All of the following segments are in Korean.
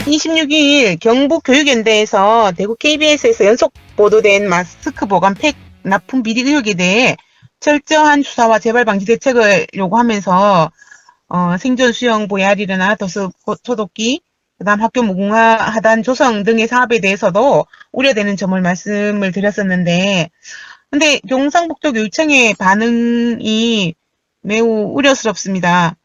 26일 경북교육연대에서 대구 KBS에서 연속 보도된 마스크 보관 팩 납품 비리 의혹에 대해 철저한 수사와 재발 방지 대책을 요구하면서 생존 수영 VR이나 도수 소독기, 그다음 학교 무궁화 하단 조성 등의 사업에 대해서도 우려되는 점을 말씀을 드렸었는데, 근데 경상북도교육청의 반응이 매우 우려스럽습니다.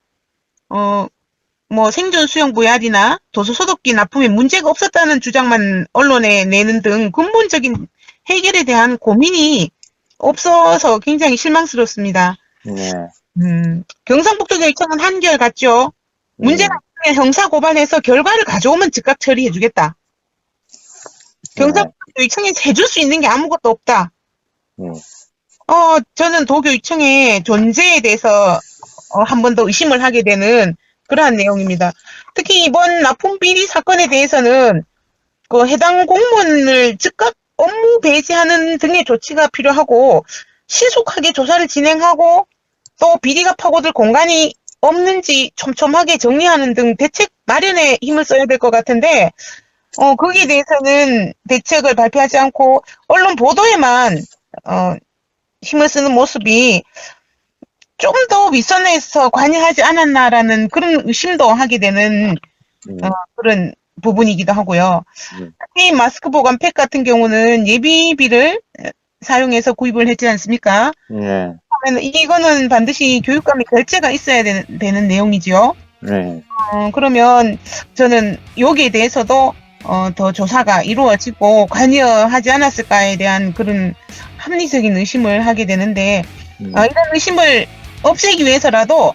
생존 수영 VR이나 도수 소독기 납품에 문제가 없었다는 주장만 언론에 내는 등 근본적인 해결에 대한 고민이 없어서 굉장히 실망스럽습니다. 네. 경상북도교육청은 한결같죠. 문제가 있으면 형사 고발해서 결과를 가져오면 즉각 처리해주겠다. 경상북도교육청에 해줄 수 있는 게 아무것도 없다. 저는 도교육청의 존재에 대해서 한 번 더 의심을 하게 되는 그러한 내용입니다. 특히 이번 납품 비리 사건에 대해서는 그 해당 공무원을 즉각 업무 배제하는 등의 조치가 필요하고, 신속하게 조사를 진행하고 또 비리가 파고들 공간이 없는지 촘촘하게 정리하는 등 대책 마련에 힘을 써야 될 것 같은데, 거기에 대해서는 대책을 발표하지 않고 언론 보도에만 힘을 쓰는 모습이 좀 더 윗선에서 관여하지 않았나라는 그런 의심도 하게 되는 그런 부분이기도 하고요. 특히 마스크 보관 팩 같은 경우는 예비비를 사용해서 구입을 했지 않습니까? 네. 그러면 이거는 반드시 교육감의 결재가 있어야 되는 내용이지요. 네. 그러면 저는 여기에 대해서도 더 조사가 이루어지고 관여하지 않았을까에 대한 그런 합리적인 의심을 하게 되는데, 이런 의심을 없애기 위해서라도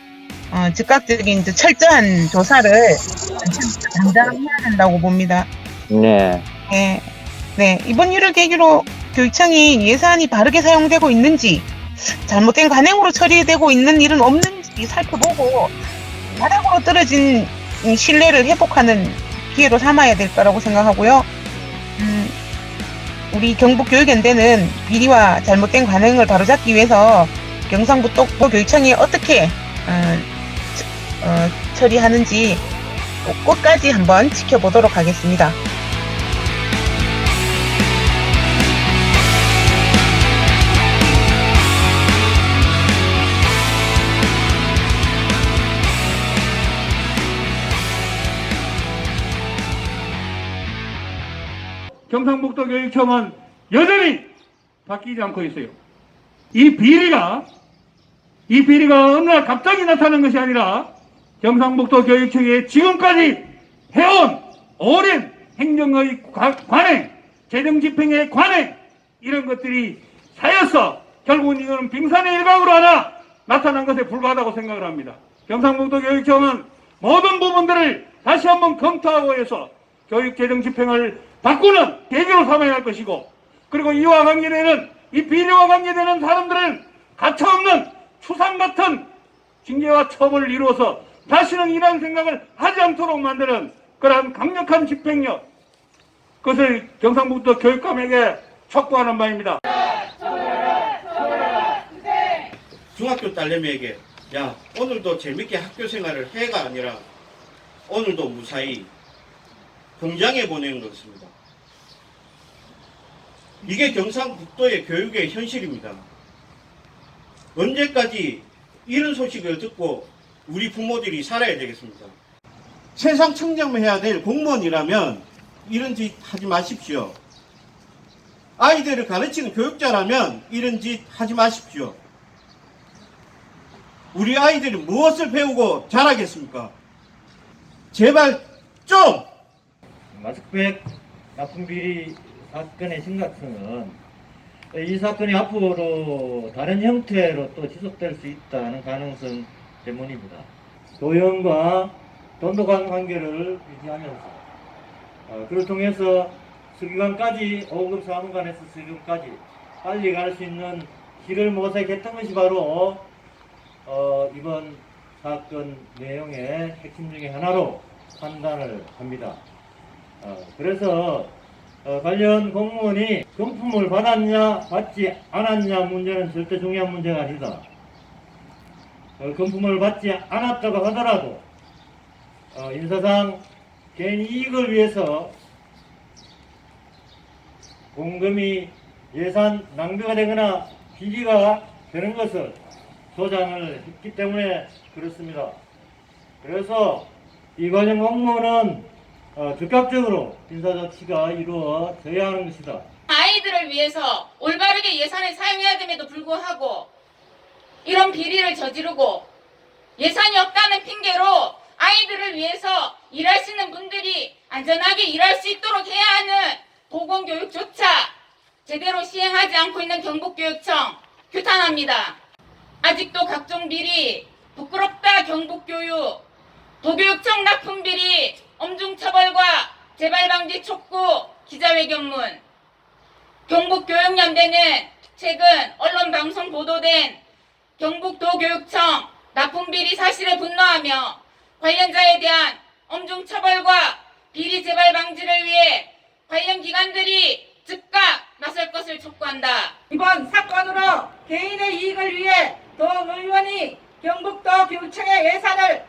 즉각적인 철저한 조사를 당장 해야 된다고 봅니다. 네. 네. 이번 일을 계기로 교육청이 예산이 바르게 사용되고 있는지, 잘못된 관행으로 처리되고 있는 일은 없는지 살펴보고 바닥으로 떨어진 신뢰를 회복하는 기회로 삼아야 될 거라고 생각하고요. 우리 경북교육연대는 비리와 잘못된 관행을 바로잡기 위해서 경상북도교육청이 어떻게 처리하는지 끝까지 한번 지켜보도록 하겠습니다. 경상북도 교육청은 여전히 바뀌지 않고 있어요. 이 비리가 어느 날 갑자기 나타난 것이 아니라 경상북도 교육청이 지금까지 해온 오랜 행정의 관행, 재정집행의 관행, 이런 것들이 쌓여서 결국은 이거는 빙산의 일각으로 하나 나타난 것에 불과하다고 생각을 합니다. 경상북도 교육청은 모든 부분들을 다시 한번 검토하고 해서 교육재정집행을 바꾸는 계기로 삼아야 할 것이고, 그리고 이와 관계되는 이 비리와 관계되는 사람들은 가차없는 추상 같은 징계와 처벌을 이루어서 다시는 이런 생각을 하지 않도록 만드는 그러한 강력한 집행력, 그것을 경상북도 교육감에게 촉구하는 바입니다. 중학교 딸내미에게 야, 오늘도 재밌게 학교 생활을 해가 아니라 오늘도 무사히 공장에 보내는 것입니다. 이게 경상북도의 교육의 현실입니다. 언제까지 이런 소식을 듣고 우리 부모들이 살아야 되겠습니까? 세상 청정해야 될 공무원이라면 이런 짓 하지 마십시오. 아이들을 가르치는 교육자라면 이런 짓 하지 마십시오. 우리 아이들이 무엇을 배우고 자라겠습니까? 제발 좀! 마스크팩 납품 비리 사건의 심각성은 이 사건이 앞으로 다른 형태로 또 지속될 수 있다는 가능성 때문입니다. 도형과 돈독한 관계를 유지하면서 그를 통해서 수기관까지 5급 사무관에서 수기관까지 빨리 갈 수 있는 길을 모색했던 것이 바로 이번 사건 내용의 핵심 중에 하나로 판단을 합니다. 그래서 관련 공무원이 경품을 받았냐 받지 않았냐 문제는 절대 중요한 문제가 아니다. 경품을 받지 않았다고 하더라도 인사상 개인 이익을 위해서 공금이 예산 낭비가 되거나 비리가 되는 것을 조장을 했기 때문에 그렇습니다. 그래서 이 관련 공무는 즉각적으로 인사조치가 이루어져야 하는 것이다. 아이들을 위해서 올바르게 예산을 사용해야 됨에도 불구하고 이런 비리를 저지르고 예산이 없다는 핑계로 아이들을 위해서 일하시는 분들이 안전하게 일할 수 있도록 해야 하는 보건교육조차 제대로 시행하지 않고 있는 경북교육청 규탄합니다. 아직도 각종 비리, 부끄럽다 경북교육, 도교육청 납품 비리, 엄중처벌과 재발방지 촉구, 기자회견문. 경북교육연대는 최근 언론방송 보도된 경북도교육청 납품비리 사실에 분노하며 관련자에 대한 엄중처벌과 비리 재발 방지를 위해 관련 기관들이 즉각 나설 것을 촉구한다. 이번 사건으로 개인의 이익을 위해 도 의원이 경북도 교육청의 예산을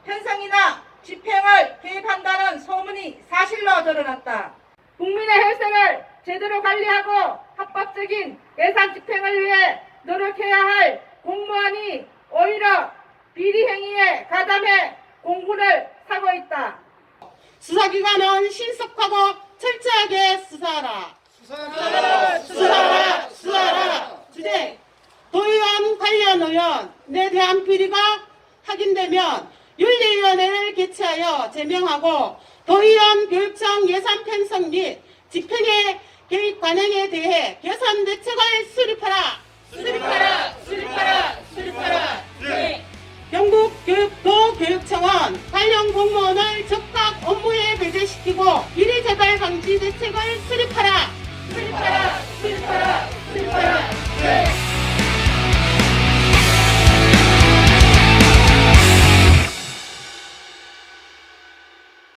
편성이나 집행을 개입한다는 소문이 사실로 드러났다. 국민의 혈세를 제대로 관리하고 합법적인 예산 집행을 위해 노력해야 할 공무원이 오히려 비리 행위에 가담해 공분을 사고 있다. 수사기관은 신속하고 철저하게 수사하라. 수사하라. 주제 도의원 관련 의원에 대한 비리가 확인되면 윤리위원회를 개최하여 제명하고 도의원 교육청 예산 편성 및 집행의 개입 관행에 대해 개선 대책을 수립하라. 네. 경북교육도 교육청은 관련 공무원을 즉각 업무에 배제시키고 비리 재발 방지 대책을 수립하라.